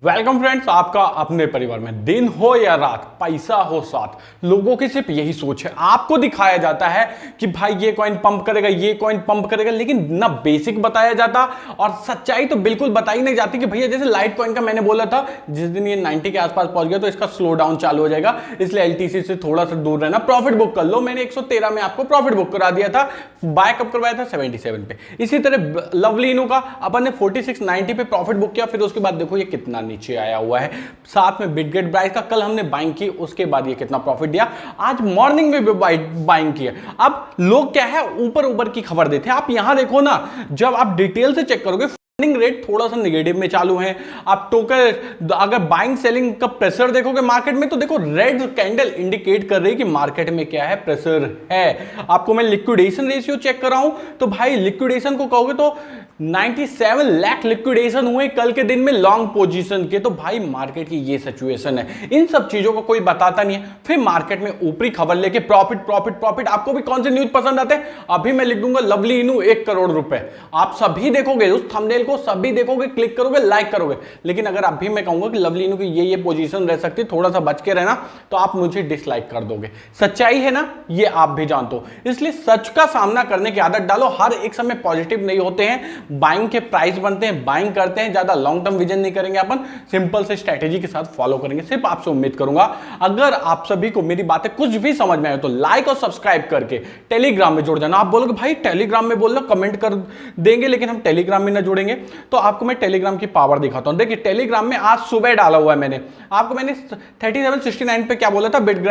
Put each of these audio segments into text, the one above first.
Welcome friends, आपका अपने परिवार में। दिन हो या रात, पैसा हो साथ, लोगों की सिर्फ यही सोच है। आपको दिखाया जाता है कि भाई ये कॉइन पंप करेगा, ये कॉइन पंप करेगा, लेकिन ना बेसिक बताया जाता और सच्चाई तो बिल्कुल बताई नहीं जाती कि भैया जैसे लाइट कॉइन का मैंने बोला था, जिस दिन ये 90 के आसपास पहुंच गया तो इसका स्लो डाउन चालू हो जाएगा, इसलिए एलटीसी से थोड़ा सा दूर रहना, प्रॉफिट बुक कर लो। मैंने 113 में आपको प्रॉफिट बुक करा दिया था, बाय कब करवाया था 77 पे। इसी तरह लवली इनू का अपन ने 4690 पे प्रॉफिट बुक किया, फिर उसके बाद देखो ये कितना नीचे आया हुआ है। साथ में बिटगेट ब्राइस का कल हमने बाइंग की, उसके बाद ये कितना प्रॉफिट दिया, आज मॉर्निंग में भी बाइंग किया। अब लोग क्या है ऊपर ऊपर की खबर देते हैं। आप यहां देखो ना, जब आप डिटेल से चेक करोगे फंडिंग रेट थोड़ा सा नेगेटिव में चालू है। आप टोकन अगर बाइंग सेलिंग का प्रेशर देखोगे मार्केट में तो देखो रेड कैंडल इंडिकेट कर रही है कि मार्केट में क्या है, प्रेशर है। आपको मैं लिक्विडेशन रेशियो चेक कर रहा हूं तो भाई लिक्विडेशन को कहोगे तो 97 लाख लिक्विडेशन हुए कल के दिन में लॉन्ग पोजीशन के। तो भाई मार्केट की ये सिचुएशन है, इन सब चीजों को कोई बताता नहीं है। फिर मार्केट में ऊपरी खबर लेके प्रॉफिट प्रॉफिट प्रॉफिट। आपको भी कौन से न्यूज पसंद आते हैं? अभी मैं लिख दूंगा लवली इनू 1 करोड़ रुपए। आप सभी देखोगे उस थंबनेल को, सभी देखोगे, क्लिक करोगे, लाइक करोगे, लेकिन अगर अभी मैं कहूंगा कि लवली इनू की ये पोजीशन रह सकती, थोड़ा सा बच के रहना, तो आप मुझे डिसलाइक कर दोगे। सच्चाई है ना, ये आप भी जानते हो। इसलिए सच का सामना करने की आदत डालो। हर एक समय पॉजिटिव नहीं होते हैं, बाइंग के प्राइस बनते हैं, बाइंग करते हैं, ज्यादा लॉन्ग टर्म विजन नहीं करेंगे, अपन सिंपल से स्ट्रेटेजी के साथ फॉलो करेंगे। सिर्फ आपसे उम्मीद करूंगा अगर आप सभी को मेरी बातें कुछ भी समझ में आए तो लाइक और सब्सक्राइब करके टेलीग्राम में जुड़ जाना। आप बोलोगे भाई टेलीग्राम में बोल लो, कमेंट कर देंगे लेकिन हम टेलीग्राम में ना जुड़ेंगे, तो आपको मैं टेलीग्राम की पावर दिखाता हूं। देखिए टेलीग्राम में आज सुबह डाला हुआ है मैंने आपको, मैंने 3769 पे क्या बोला था, बिट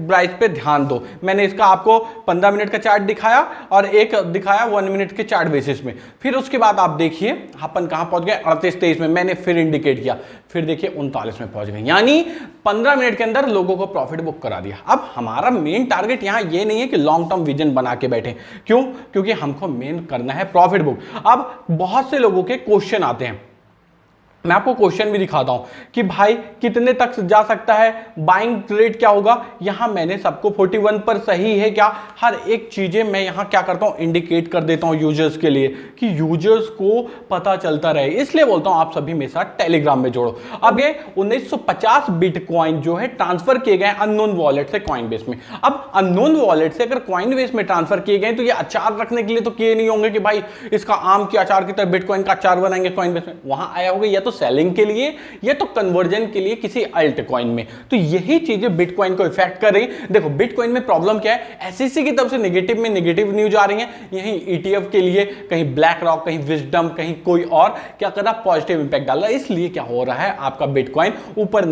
प्राइस पे ध्यान दो। मैंने इसका आपको 15 मिनट का चार्ट दिखाया और एक दिखाया 1 मिनट के चार्ट बेसिस में। फिर उसके बाद आप देखिए अपन कहां पहुंच गए, 38-23 में मैंने फिर इंडिकेट किया, फिर देखिए 39 में पहुंच गए, यानी 15 मिनट के अंदर लोगों को प्रॉफिट बुक करा दिया। अब हमारा मेन टारगेट यहां ये नहीं है कि लॉन्ग टर्म विजन बना के बैठे, क्यों? क्योंकि हमको मेन करना है प्रॉफिट बुक। अब बहुत से लोगों के क्वेश्चन आते हैं, मैं आपको क्वेश्चन भी दिखाता हूं कि भाई कितने तक जा सकता है, बाइंग रेट क्या होगा। यहां मैंने सबको 41 पर सही है क्या, हर एक चीजें मैं यहां क्या करता हूं, इंडिकेट कर देता हूं यूजर्स के लिए कि यूजर्स को पता चलता रहे। इसलिए बोलता हूं आप सभी मेरे साथ टेलीग्राम में जोड़ो। अब ये 1950 बिटकॉइन जो है ट्रांसफर किए गए अननोन वॉलेट से कॉइन बेस में। अब अननोन वॉलेट से अगर कॉइन बेस में ट्रांसफर किए गए तो ये अचार रखने के लिए तो किए नहीं होंगे कि भाई इसका आम के अचार की तरह बिटकॉइन का अचार बनाएंगे कॉइन बेस में। वहां आया होगा या तो सेलिंग के लिए या तो कन्वर्जन के लिए किसी अल्ट कॉइन में। तो यही चीजें बिटकॉइन को इफेक्ट कर रही। देखो बिटकॉइन में प्रॉब्लम क्या है, एसईसी की तरफ से नेगेटिव में नेगेटिव न्यूज आ रही है, यहीं ईटीएफ के लिए कहीं ब्लैक रॉक, कहीं विजडम, कहीं कोई और क्या कर रहा, पॉजिटिव इंपैक्ट डाल रहा है। इसलिए क्या हो रहा है, आपका बिटकॉइन ऊपर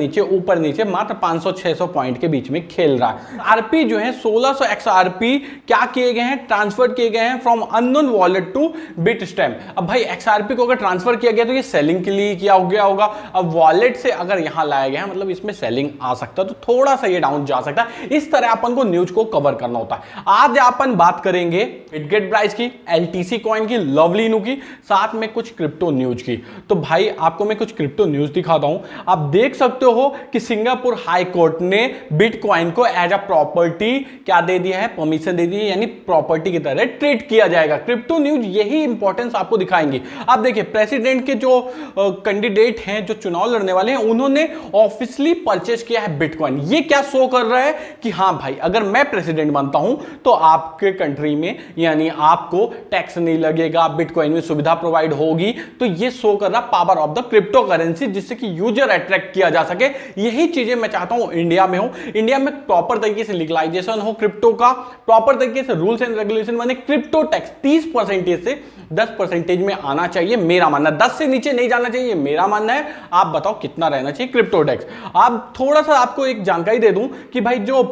नीचे मात्र 500-600 पॉइंट के बीच में खेल रहा है। आरपी जो है 1600 XRP क्या किए गए हैं, ट्रांसफर किए गए हैं from unknown wallet to Bitstamp. अब भाई XRP को अगर ट्रांसफर किया गया तो ये सेलिंग के लिए किया हो गया होगा। अब वॉलेट से अगर यहां लाया गया है मतलब इसमें सेलिंग आ सकता है, तो थोड़ा सा ये डाउन जा सकता है। इस तरह अपन को न्यूज को कवर करना होता है। आज अपन बात करेंगे बिटगेट ब्राइस की, एलटीसी कॉइन की, लवली इनू की, साथ में कुछ क्रिप्टो न्यूज की। तो भाई आपको मैं कुछ क्रिप्टो न्यूज दिखाता हूं। आप देख सकते हो कि सिंगापुर हाई कोर्ट ने बिटकॉइन को एज अ प्रॉपर्टी क्या दे दिया है, परमिशन दे दी है, यानी प्रॉपर्टी की तरह ट्रीट किया जाएगा। क्रिप्टो न्यूज यही इंपॉर्टेंस आपको दिखाएंगे। आप देखिए प्रेसिडेंट के जो कैंडिडेट हैं, जो चुनाव लड़ने वाले हैं, उन्होंने ऑफिशियली परचेज किया है बिटकॉइन। ये क्या शो कर रहा है कि हां भाई अगर मैं प्रेसिडेंट बनता हूं तो आपके कंट्री में यानी आपको टैक्स नहीं लगेगा, बिटकॉइन में सुविधा प्रोवाइड होगी। तो ये शो कर रहा power of the crypto currency, जिससे कि यूजर अट्रैक्ट किया जा सके। यही चीजें मैं चाहता हूं इंडिया में हो, इंडिया में प्रॉपर तरीके से लीगलाइजेशन हो क्रिप्टो का, प्रॉपर तरीके से रूल्स एंड रेगुलेशन बने। क्रिप्टो टैक्स 30% से 10% में आना चाहिए, मेरा मानना। 10 से नीचे नहीं जाना चाहिए, मेरा मानना है। आप बताओ कितना रहना चाहिए क्रिप्टो टैक्स। आप थोड़ा सा आपको एक जानकारी दे दूं कि भाई जो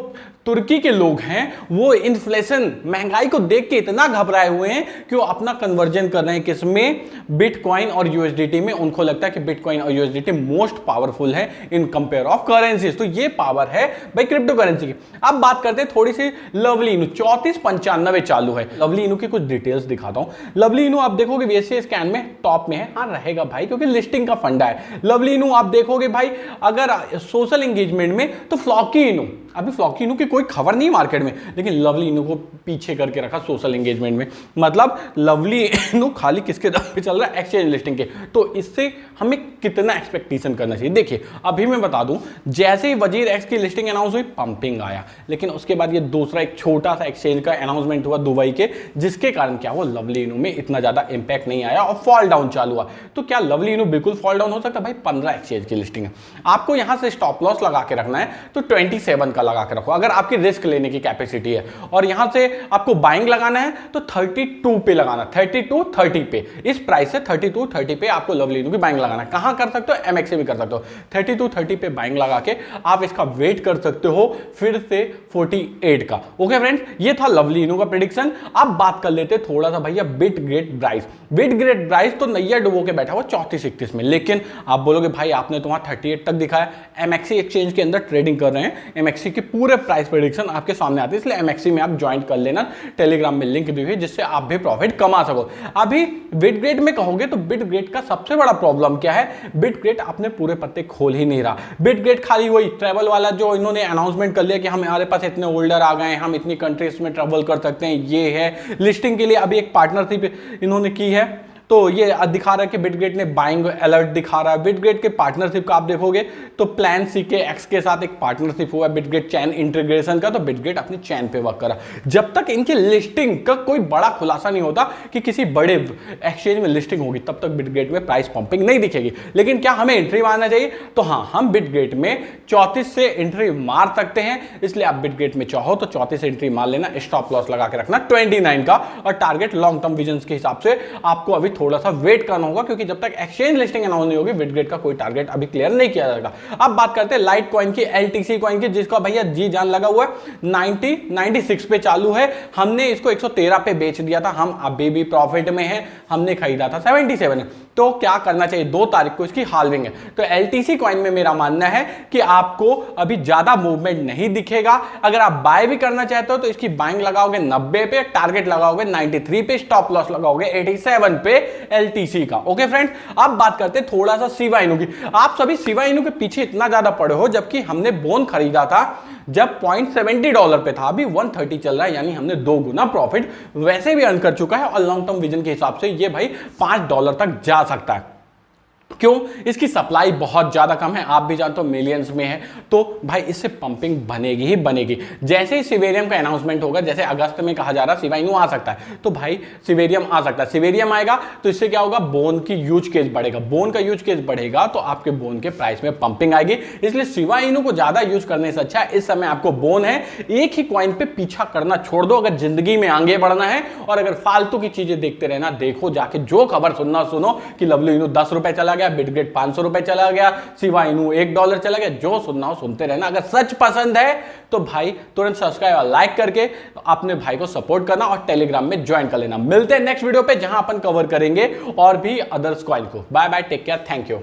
तुर्की के लोग हैं वो इन्फ्लेशन, महंगाई को देख के इतना घबराए हुए हैं कि वो अपना कन्वर्जन कर रहे हैं किसमें, बिटकॉइन और यूएसडीटी में। उनको लगता है कि बिटकॉइन और यूएसडीटी मोस्ट पावरफुल है इन कंपेयर ऑफ करेंसीज। तो ये पावर है भाई क्रिप्टो करेंसी की। अब बात करते हैं थोड़ी सी लवली इनू, 3495 चालू है। लवली इनू की कुछ डिटेल्स दिखाता हूं। लवली इनू आप देखोगे बीएसई स्कैन में टॉप में है, हाँ रहेगा भाई क्योंकि लिस्टिंग का फंडा है। लवली इनू आप देखोगे भाई अगर सोशल एंगेजमेंट में तो फ्लॉकी इनू अभी फ्लॉकी इनू की कोई खबर नहीं मार्केट में, लेकिन लवली इनू को पीछे करके रखा सोशल एंगेजमेंट में। मतलब लवली इनू खाली किसके दम पे चल रहा है, एक्सचेंज लिस्टिंग के। तो इससे हमें कितना एक्सपेक्टेशन करना चाहिए? देखिए अभी मैं बता दूं, जैसे ही वजीर एक्स की लिस्टिंग अनाउंस हुई पंपिंग आया, लेकिन उसके बाद ये दूसरा एक छोटा सा एक्सचेंज का अनाउंसमेंट हुआ दुबई के, जिसके कारण क्या हुआ, लवली इनू में इतना ज्यादा इंपैक्ट नहीं आया और फॉल डाउन चालू हुआ। तो क्या लवली इनू बिल्कुल फॉल डाउन हो सकता है? भाई 15 एक्सचेंज की लिस्टिंग है, आपको यहां से स्टॉप लॉस लगा के रखना है तो 27 का लगा के रखो अगर आपकी रिस्क लेने की कैपेसिटी है, और यहां से आपको बाइंग लगाना है तो 32 पे लगाना, 32 30 पे, इस प्राइस से 32 30 पे आपको लवली इनू की बाइंग लगाना है। कहां कर सकते हो? एमएक्स भी कर सकते हो। 32 30 पे बाइंग लगा के आप इसका वेट कर सकते हो फिर से 48 का। ओके फ्रेंड्स, ये था लवली इनू का प्रेडिक्शन। अब बात कर लेते थोड़ा सा भैया बिटग्रेट ब्राइस। बिटग्रेट ब्राइस तो नैया डुबो के बैठा हुआ 34-31 में, लेकिन आप बोलोगे भाई आपने तो वहां 38 तक दिखाया। एमएक्सी एक्सचेंज के अंदर ट्रेडिंग कर रहे हैं, एमएक्सी के पूरे प्राइस प्रेडिक्शन आपके सामने आते हैं, इसलिए एमएक्सी में आप ज्वाइन कर लेना। टेलीग्राम में लिंक दी हुई है जिससे आप भी प्रॉफिट कमा सको। अभी बिटग्रेट में कहोगे तो बिटग्रेट का सबसे बड़ा प्रॉब्लम क्या है? बिटग्रेट अपने पूरे पत्ते खोल ही नहीं रहा। बिटग्रेट खाली वही ट्रैवल वाला जो इन्होंने अनाउंसमेंट कर लिया कि हमारे पास इतने होल्डर आ गए, हम इतनी कंट्रीज में ट्रैवल कर सकते हैं, ये है लिस्टिंग के लिए अभी एक पार्टनरशिप इन्होंने की है। तो ये दिखा रहा है कि बिटग्रेट ने बाइंग अलर्ट दिखा रहा है। बिटग्रेट के पार्टनरशिप का आप देखोगे तो प्लान सीके एक्स के साथ एक पार्टनरशिप हुआ है बिटग्रेट चैन इंटीग्रेशन का, तो बिटग्रेट अपनी चैन पे वर्क करा। जब तक इनकी लिस्टिंग का कोई बड़ा खुलासा नहीं होता कि किसी बड़े एक्सचेंज में लिस्टिंग होगी, तब तक बिटग्रेट में प्राइस पंपिंग नहीं दिखेगी। लेकिन क्या हमें एंट्री मारना चाहिए? तो हाँ, हम बिटग्रेट में 34 से एंट्री मार सकते हैं, इसलिए आप बिटग्रेट में चाहो तो 34 से एंट्री मार लेना, स्टॉप लॉस लगा के रखना 29 का, और टारगेट लॉन्ग टर्म विजन के हिसाब से आपको अभी थोड़ा सा वेट करना होगा, क्योंकि जब तक एक्सचेंज लिस्टिंग अनाउंस नहीं होगी बिटग्रेट का कोई टारगेट अभी क्लियर नहीं किया जाएगा। अब बात करते हैं लाइट कॉइन की, एलटीसी कॉइन की, जिसका भैया जी जान लगा हुआ है। 96 पे चालू है, हमने इसको 113 पे बेच दिया था, हम अभी भी प्रॉफिट में है, हमने खरीदा था 77। तो क्या करना चाहिए? 2 तारीख को इसकी हाल्विंग है, तो एलटीसी कॉइन में मेरा मानना है कि आपको अभी ज्यादा मूवमेंट नहीं दिखेगा। अगर आप बाय भी करना चाहते हो तो इसकी बाइंग लगाओगे 90 पे, टारगेट लगाओगे 93 पे, स्टॉप लॉस लगाओगे 87 पे एलटीसी का। ओके फ्रेंड्स, अब बात करते हैं थोड़ा सा शिबा इनू की। आप सभी शिबा इनू के पीछे इतना ज्यादा पड़े हो, जबकि हमने बोन खरीदा था जब $0.70 पे था, अभी 130 चल रहा है, यानी हमने 2 गुना प्रॉफिट वैसे भी अर्न कर चुका है। और लॉन्ग टर्म विजन के हिसाब से ये भाई $5 तक जा सकता है। क्यों? इसकी सप्लाई बहुत ज्यादा कम है, आप भी जानते हो मिलियंस में है, तो भाई इससे पंपिंग बनेगी ही बनेगी। जैसे ही सिवेरियम का अनाउंसमेंट होगा, जैसे अगस्त में कहा जा रहा है शिबा इनू आ सकता है, तो भाई सिवेरियम आ सकता है। सिवेरियम आएगा तो इससे क्या होगा? बोन की यूज केस बढ़ेगा, बोन का यूज केस बढ़ेगा तो आपके बोन के प्राइस में पंपिंग आएगी। इसलिए शिबा इनू को ज्यादा यूज करने से अच्छा है इस समय आपको बोन है, एक ही कॉइन पे पीछा करना छोड़ दो अगर जिंदगी में आगे बढ़ना है। और अगर फालतू की चीजें देखते रहना, देखो जाके जो खबर सुनना सुनो कि लवली इनू 10 रुपए चला गया, बिटग्रेट 500 रुपए चला गया, शिबा इनू $1 चला गया, जो सुनना हो सुनते रहना। अगर सच पसंद है तो भाई तुरंत सब्सक्राइब और लाइक करके अपने भाई को सपोर्ट करना और टेलीग्राम में ज्वाइन कर लेना। मिलते हैं नेक्स्ट वीडियो पे, जहां अपन कवर करेंगे और भी अदर्स कॉइन को। Bye bye, take care, thank you.